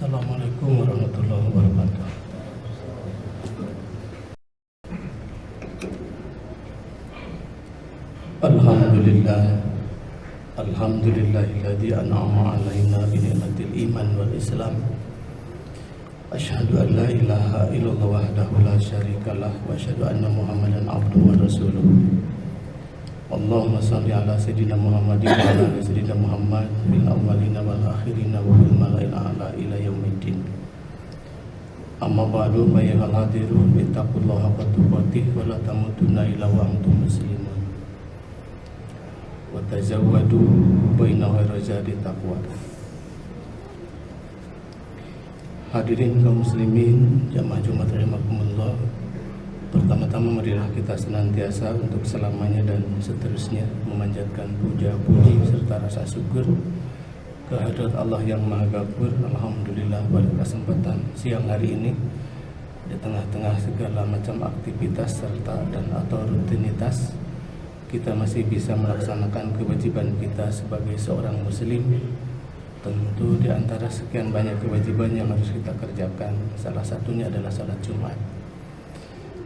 Assalamualaikum warahmatullahi wabarakatuh. Alhamdulillahilladzi an'ama 'alaina bi ni'matil iman wal islam. Asyhadu an la ilaha illallah wahdahu la syarikalah wa asyhadu anna Muhammadan abduhu wa rasuluh. Allahumma shalli ala sayyidina Muhammadin wa ala ali sayyidina Muhammad bil awwalina wal akhirina wa bil malaa'il a'la ila yaumiddin. Amma ba'du fa ya hadiru ittaqullaha haqqa tuqatih wa la tamutunna illa wa antum muslimun. Wa tazawwadu fa inna khairaz zadi taqwa. Hadirin kaum muslimin, jamaah Jumat rahimakumullah. Pertama-tama marilah kita senantiasa untuk selamanya dan seterusnya memanjatkan puja puji serta rasa syukur kehadirat Allah yang Maha Ghafur. Alhamdulillah pada kesempatan siang hari ini di tengah-tengah segala macam aktivitas serta dan atau rutinitas kita masih bisa melaksanakan kewajiban kita sebagai seorang muslim. Tentu di antara sekian banyak kewajiban yang harus kita kerjakan, salah satunya adalah salat Jumat.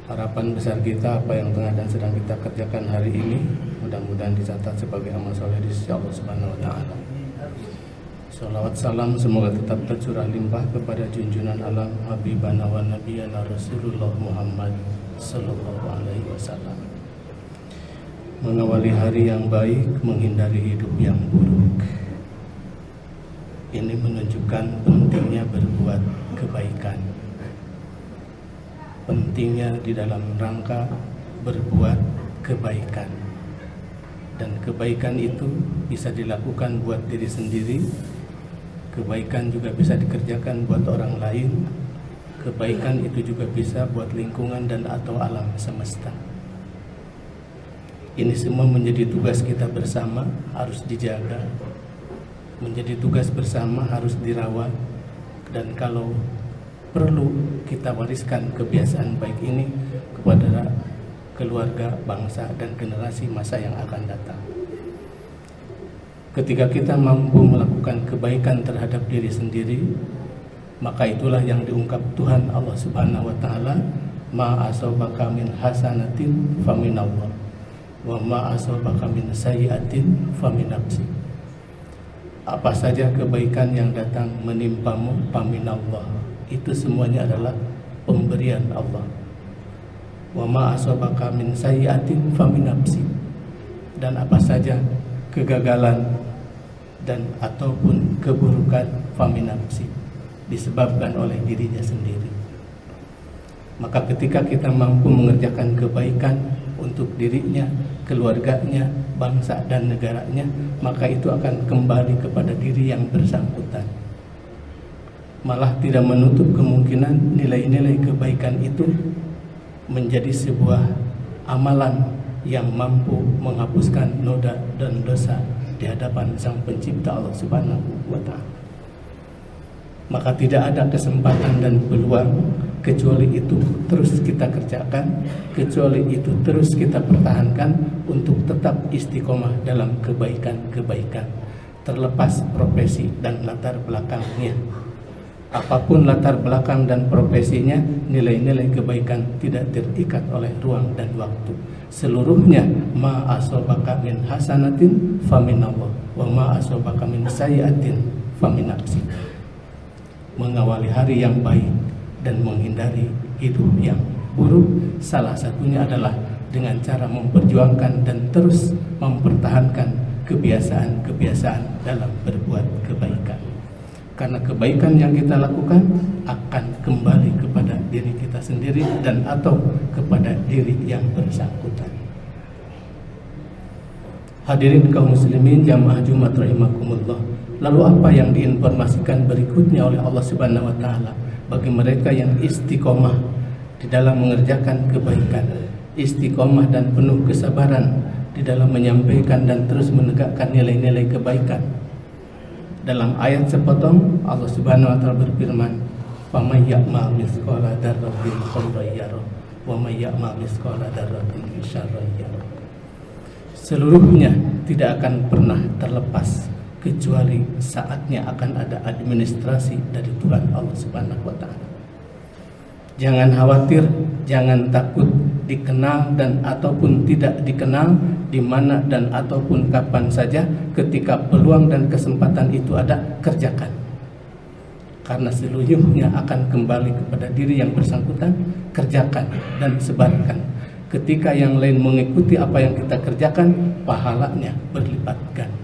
Harapan besar kita apa yang tengah dan sedang kita kerjakan hari ini mudah-mudahan dicatat sebagai amal soleh di sisi Allah Subhanahu wa taala. Shalawat salam semoga tetap tercurah limpah kepada junjungan alam habibana wa nabiyana Rasulullah Muhammad sallallahu alaihi wasallam. Mengawali hari yang baik, menghindari hidup yang buruk. Ini menunjukkan pentingnya berbuat kebaikan. Pentingnya di dalam rangka berbuat kebaikan. Dan kebaikan itu bisa dilakukan buat diri sendiri. Kebaikan juga bisa dikerjakan buat orang lain. Kebaikan itu juga bisa buat lingkungan dan atau alam semesta. Ini semua menjadi tugas kita bersama, harus dijaga. Menjadi tugas bersama, harus dirawat. Dan kalau perlu kita wariskan kebiasaan baik ini kepada keluarga, bangsa, dan generasi masa yang akan datang. Ketika kita mampu melakukan kebaikan terhadap diri sendiri, maka itulah yang diungkap Tuhan Allah Subhanahu wa taala, ma asabaka min hasanatin faminallah wa ma asabaka min sayyi'atin famin nafsik. Apa saja kebaikan yang datang menimpamu, faminallah, itu semuanya adalah pemberian Allah. Wa ma asabaka min sayyi'atin famin nafsi. Dan apa saja kegagalan dan ataupun keburukan famin nafsi, disebabkan oleh dirinya sendiri. Maka ketika kita mampu mengerjakan kebaikan untuk dirinya, keluarganya, bangsa dan negaranya, maka itu akan kembali kepada diri yang bersangkutan. Malah tidak menutup kemungkinan nilai-nilai kebaikan itu menjadi sebuah amalan yang mampu menghapuskan noda dan dosa di hadapan Sang Pencipta Allah Subhanahu wa taala. Maka tidak ada kesempatan dan peluang kecuali itu terus kita kerjakan, kecuali itu terus kita pertahankan untuk tetap istiqomah dalam kebaikan-kebaikan, terlepas profesi dan latar belakangnya. Apapun latar belakang dan profesinya, nilai-nilai kebaikan tidak terikat oleh ruang dan waktu. Seluruhnya ma asobaka min hasanatin faminallah wa ma asobaka min sayyi'atin famin nafsik. Mengawali hari yang baik dan menghindari hidup yang buruk, salah satunya adalah dengan cara memperjuangkan dan terus mempertahankan kebiasaan-kebiasaan dalam berbuat kebaikan. Karena kebaikan yang kita lakukan akan kembali kepada diri kita sendiri dan atau kepada diri yang bersangkutan. Hadirin kaum muslimin, jamaah Jumat rahimakumullah. Lalu apa yang diinformasikan berikutnya oleh Allah Subhanahu wa taala bagi mereka yang istiqomah di dalam mengerjakan kebaikan, istiqomah dan penuh kesabaran di dalam menyampaikan dan terus menegakkan nilai-nilai kebaikan. Dalam ayat sepotong Allah Subhanahu wa taala berfirman, "Wa may ya'mal mithqala dzarratin khairan yarah wa may ya'mal mithqala dzarratin syarran yarah." Seluruhnya tidak akan pernah terlepas kecuali saatnya akan ada administrasi dari Tuhan Allah Subhanahu wa taala. Jangan khawatir, jangan takut dikenal dan ataupun tidak dikenal, di mana dan ataupun kapan saja. Ketika peluang dan kesempatan itu ada, kerjakan. Karena seluruhnya akan kembali kepada diri yang bersangkutan. Kerjakan dan sebarkan. Ketika yang lain mengikuti apa yang kita kerjakan, pahalanya berlipat ganda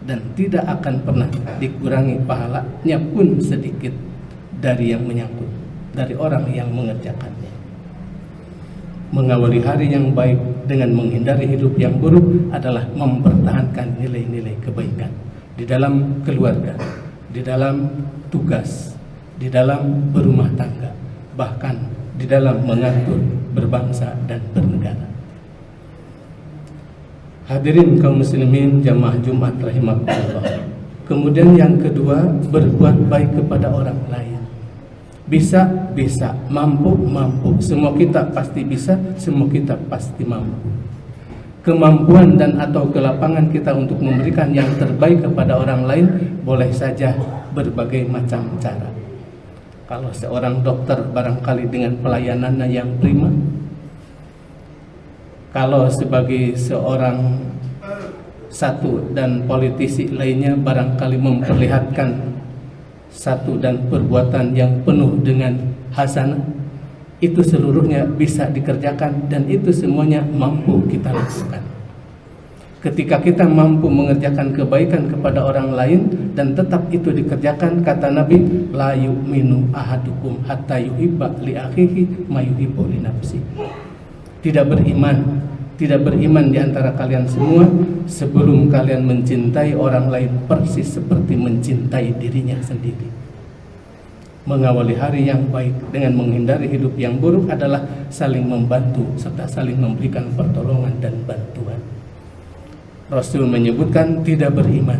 dan tidak akan pernah dikurangi pahalanya pun sedikit dari yang menyangkut, dari orang yang mengerjakannya. Mengawali hari yang baik dengan menghindari hidup yang buruk adalah mempertahankan nilai-nilai kebaikan di dalam keluarga, di dalam tugas, di dalam berumah tangga, bahkan di dalam mengatur berbangsa dan bernegara. Hadirin kaum muslimin jamaah Jumat rahimakumullah. Kemudian yang kedua, berbuat baik kepada orang lain. Bisa, mampu, semua kita pasti bisa, semua kita pasti mampu. Kemampuan dan atau kelapangan kita untuk memberikan yang terbaik kepada orang lain boleh saja berbagai macam cara. Kalau seorang dokter barangkali dengan pelayanannya yang prima. Kalau sebagai seorang satu dan politisi lainnya barangkali memperlihatkan satu dan perbuatan yang penuh dengan hasanah, itu seluruhnya bisa dikerjakan dan itu semuanya mampu kita lakukan. Ketika kita mampu mengerjakan kebaikan kepada orang lain dan tetap itu dikerjakan, kata Nabi, la yu'minu ahadukum hatta yuhibba li akhihi ma yuhibbu li nafsi. Tidak beriman di antara kalian semua sebelum kalian mencintai orang lain persis seperti mencintai dirinya sendiri. Mengawali hari yang baik dengan menghindari hidup yang buruk adalah saling membantu serta saling memberikan pertolongan dan bantuan. Rasul menyebutkan tidak beriman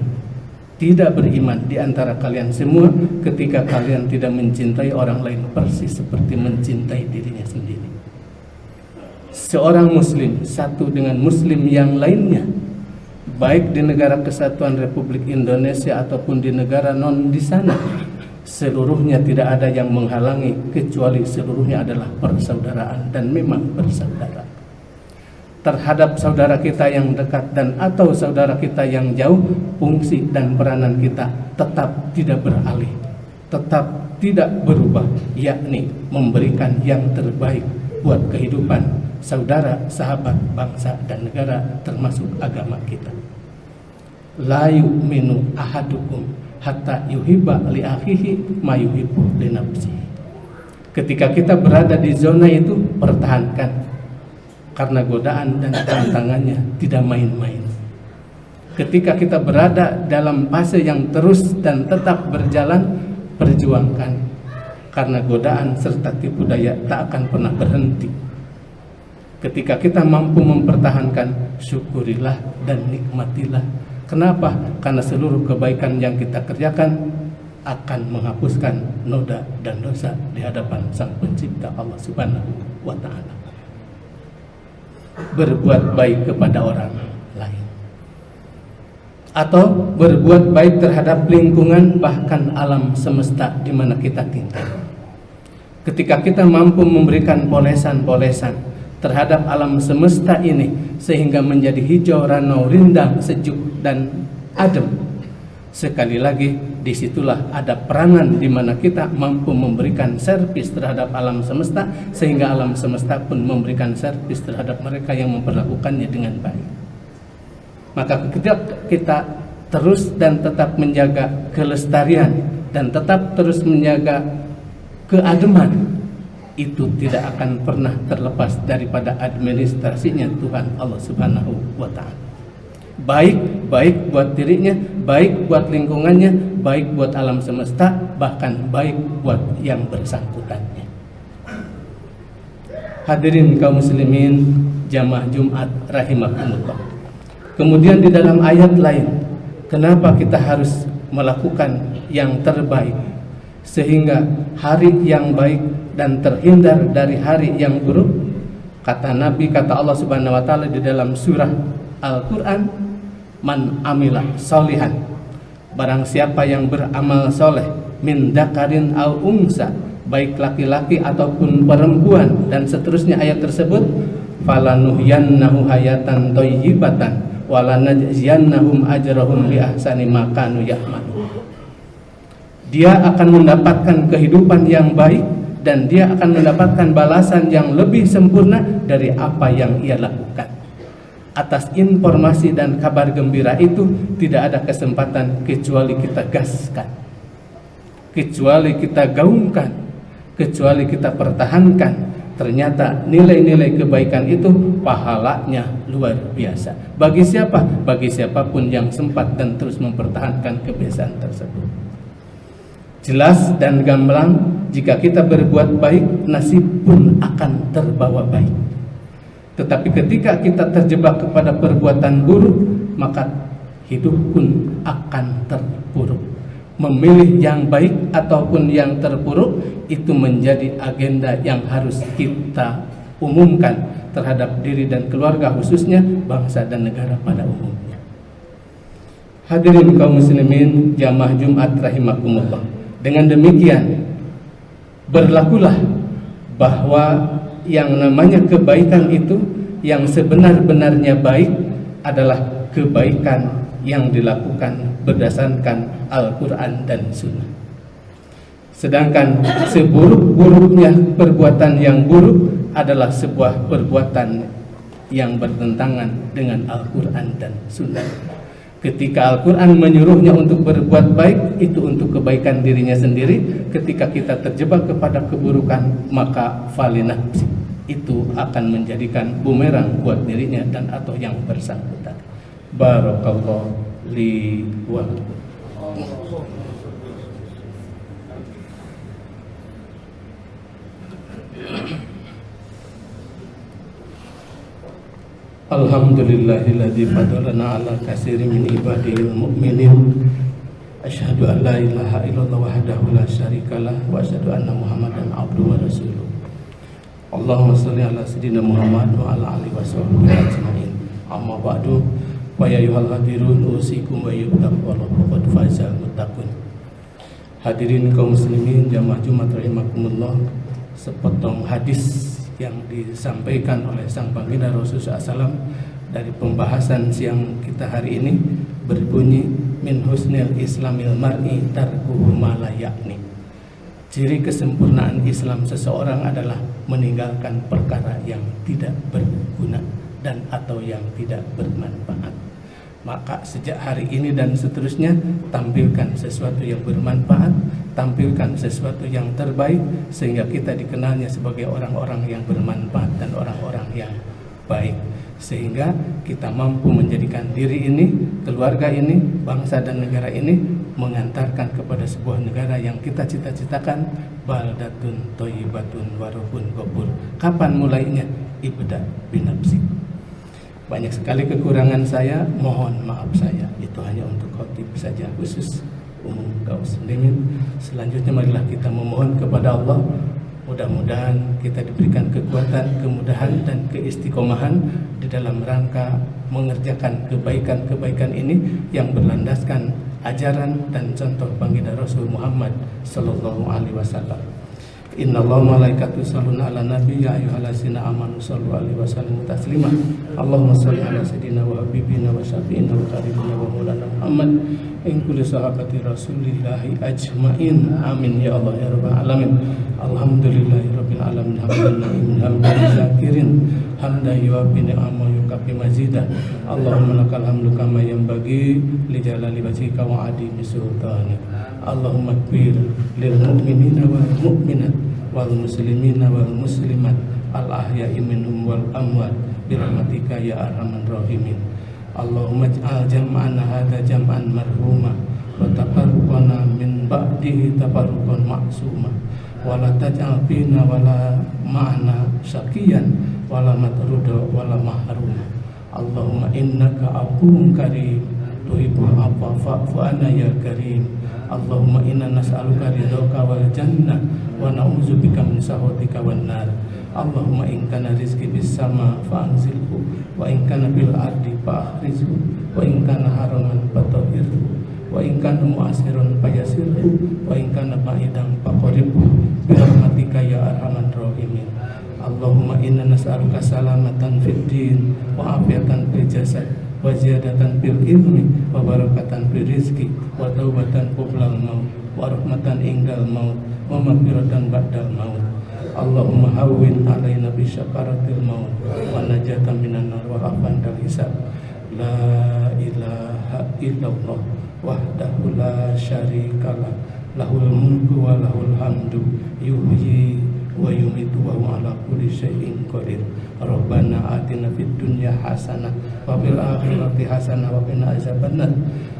di antara kalian semua ketika kalian tidak mencintai orang lain persis seperti mencintai dirinya sendiri. Seorang muslim satu dengan muslim yang lainnya, baik di negara kesatuan Republik Indonesia ataupun di negara non di sana, seluruhnya tidak ada yang menghalangi kecuali seluruhnya adalah persaudaraan dan memang bersaudara. Terhadap saudara kita yang dekat dan atau saudara kita yang jauh, fungsi dan peranan kita tetap tidak beralih, tetap tidak berubah, yakni memberikan yang terbaik buat kehidupan saudara, sahabat, bangsa dan negara termasuk agama kita. La yu'minu ahadukum hatta yuhibba li akhihi ma yuhibbu li nafsihi. Ketika kita berada di zona itu, pertahankan, karena godaan dan tantangannya tidak main-main. Ketika kita berada dalam fase yang terus dan tetap berjalan, perjuangkan, karena godaan serta tipu daya tak akan pernah berhenti. Ketika kita mampu mempertahankan, syukurilah dan nikmatilah. Kenapa? Karena seluruh kebaikan yang kita kerjakan akan menghapuskan noda dan dosa di hadapan Sang Pencipta Allah Subhanahu wa ta'ala. Berbuat baik kepada orang lain atau berbuat baik terhadap lingkungan bahkan alam semesta di mana kita tinggal. Ketika kita mampu memberikan polesan-polesan terhadap alam semesta ini sehingga menjadi hijau, ranau, rindang, sejuk dan adem, sekali lagi disitulah ada peranan di mana kita mampu memberikan servis terhadap alam semesta sehingga alam semesta pun memberikan servis terhadap mereka yang memperlakukannya dengan baik. Maka ketika kita terus dan tetap menjaga kelestarian dan tetap terus menjaga keademan, itu tidak akan pernah terlepas daripada administrasinya Tuhan Allah Subhanahu wa ta'ala. Baik buat dirinya, baik buat lingkungannya, baik buat alam semesta, bahkan baik buat yang bersangkutannya. Hadirin kaum muslimin jamaah Jumat rahimakumullah. Kemudian di dalam ayat lain, kenapa kita harus melakukan yang terbaik sehingga hari yang baik dan terhindar dari hari yang buruk? Kata Nabi, kata Allah Subhanahu wa ta'ala di dalam surah Al-Quran, man amila solihan Barang siapa yang beramal soleh min dzakarin au unsa, baik laki-laki ataupun perempuan, dan seterusnya ayat tersebut, falanuhyannahu hayatan thayyibatan walanajziyannahum ajrahum bi ahsani ma kanu ya'malun. Dia akan mendapatkan kehidupan yang baik dan dia akan mendapatkan balasan yang lebih sempurna dari apa yang ia lakukan. Atas informasi dan kabar gembira itu tidak ada kesempatan kecuali kita gaskan, kecuali kita gaungkan, kecuali kita pertahankan. Ternyata nilai-nilai kebaikan itu pahalanya luar biasa. Bagi siapa? Bagi siapapun yang sempat dan terus mempertahankan kebiasaan tersebut. Jelas dan gamblang, jika kita berbuat baik, nasib pun akan terbawa baik. Tetapi ketika kita terjebak kepada perbuatan buruk, maka hidup pun akan terpuruk. Memilih yang baik ataupun yang terpuruk itu menjadi agenda yang harus kita umumkan terhadap diri dan keluarga, khususnya bangsa dan negara pada umumnya. Hadirin kaum muslimin jamaah Jumat rahimakumullah. Dengan demikian berlakulah bahwa yang namanya kebaikan itu, yang sebenar-benarnya baik adalah kebaikan yang dilakukan berdasarkan Al-Quran dan Sunnah. Sedangkan seburuk-buruknya perbuatan yang buruk adalah sebuah perbuatan yang bertentangan dengan Al-Quran dan Sunnah. Ketika Al-Quran menyuruhnya untuk berbuat baik, itu untuk kebaikan dirinya sendiri. Ketika kita terjebak kepada keburukan, maka falinafsi, itu akan menjadikan bumerang buat dirinya dan atau yang bersangkutan. Barakallahu li wa lakum. Alhamdulillahilladzi fadalana ala katsirin min ibadihil mu'minin. Asyhadu an la ilaha illallah wahdahu la syarikalah wa asyhadu anna Muhammadan abduhu wa rasuluh. Allahumma shalli ala sayyidina Muhammad wa ala alihi washabbihi ajmain. Amma ba'du, wa ya ayyuhal hadirun usikum wa yuttaqullahu qad fazal muttaqun. Hadirin kaum muslimin jamaah Jumat rahimakumullah, sepotong hadis yang disampaikan oleh sang baginda Rasulullah SAW dari pembahasan siang kita hari ini berbunyi, min husnil islamil mar'i tarkuhu ma la ya'ni. Ciri kesempurnaan Islam seseorang adalah meninggalkan perkara yang tidak berguna dan atau yang tidak bermanfaat. Maka sejak hari ini dan seterusnya, tampilkan sesuatu yang bermanfaat, tampilkan sesuatu yang terbaik, sehingga kita dikenalnya sebagai orang-orang yang bermanfaat dan orang-orang yang baik, sehingga kita mampu menjadikan diri ini, keluarga ini, bangsa dan negara ini mengantarkan kepada sebuah negara yang kita cita-citakan, baldatun thayyibatun wa rabbun ghafur. Kapan mulainya? Ibda binafsik. Banyak sekali kekurangan saya, mohon maaf saya. Itu hanya untuk khotib saja, khusus umum kaum muslimin. Selanjutnya marilah kita memohon kepada Allah, mudah-mudahan kita diberikan kekuatan, kemudahan dan keistiqomahan di dalam rangka mengerjakan kebaikan-kebaikan ini yang berlandaskan ajaran dan contoh baginda Rasul Muhammad sallallahu alaihi wasallam. Innallaha malaikatahu yusholluna 'alan nabi ya ayyuhallazina amanu shollu 'alaihi wa sallimu taslima. Allahumma sholli 'ala sayyidina wa habibina wa syafi'ina wa qaribina wa maulana Muhammad in kulli sahabati rasulillahi ajmain. Amin ya Allah ya rabbal alamin. Alhamdulillahirabbil alamin. Hamdan syakirin hamdan yuwaffi ni'amahu yukafi mazidah. Allahumma lakal hamdu kama yanbaghi li jalali wajhika wa 'azimi sultanik. Allahumma ighfir lil mu'minina wal mu'minat wal muslimina wal muslimat al ahya'i minhum wal amwat bi rahmatika ya arhamar rahimin. Allahumma ij'al jam'ana hadza jam'an marhuma wa tafarruqana min ba'dihi tafarruqan ma'suma wa la taj'al fina wa la ma'na syaqiyan wa la matruda wa la mahruma. Allahumma innaka afuwwun karim tuhibbul afwa fa'fu anna ya karim. Allahumma inna nas'aluka ridhaka wal jannah wa na'udzubika min sakhatika wan nar. Allahumma in kana rizqi bis sama fa'anzilhu wa in kana bil ardi fa'akhrizhu wa in kana haraman fatahhirhu wa in kana mu'asirun fayasirhu wa in kana ba'idan faqribhu bi rahmatika ya arhamar rahimin. Allahumma inna nas'aluka salamatan fid din wa afiatan fil jasad wa ziyadatan fil ilmi wa barakatan fil rizqi wa taubatan qoblal maut wa rahmatan indal maut wa maghfiratan ba'dal maut. Allahumma hawwin alaina bi syafaratil maut wa najatan minan nar wa afan dal hisab. La ilaha illallah wahdahu la syarikalah, lahul mulku wa lahul hamdu, yuhyi wa yumitu wa huwa ala kulli syai'in qadir. Rabbana atina fid dunya hasanah wa fil akhirati hasanah wa qina azabannar.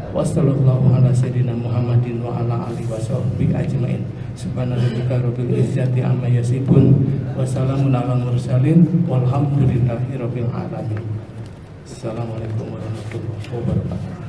Wassallallahu ala sayyidina Muhammadin wa ala alihi washabbihi ajmain. Subhana rabbika rabbil izzati amma yasifun wa salamun alal mursalin walhamdulillahi rabbil alamin. Assalamualaikum warahmatullahi wabarakatuh.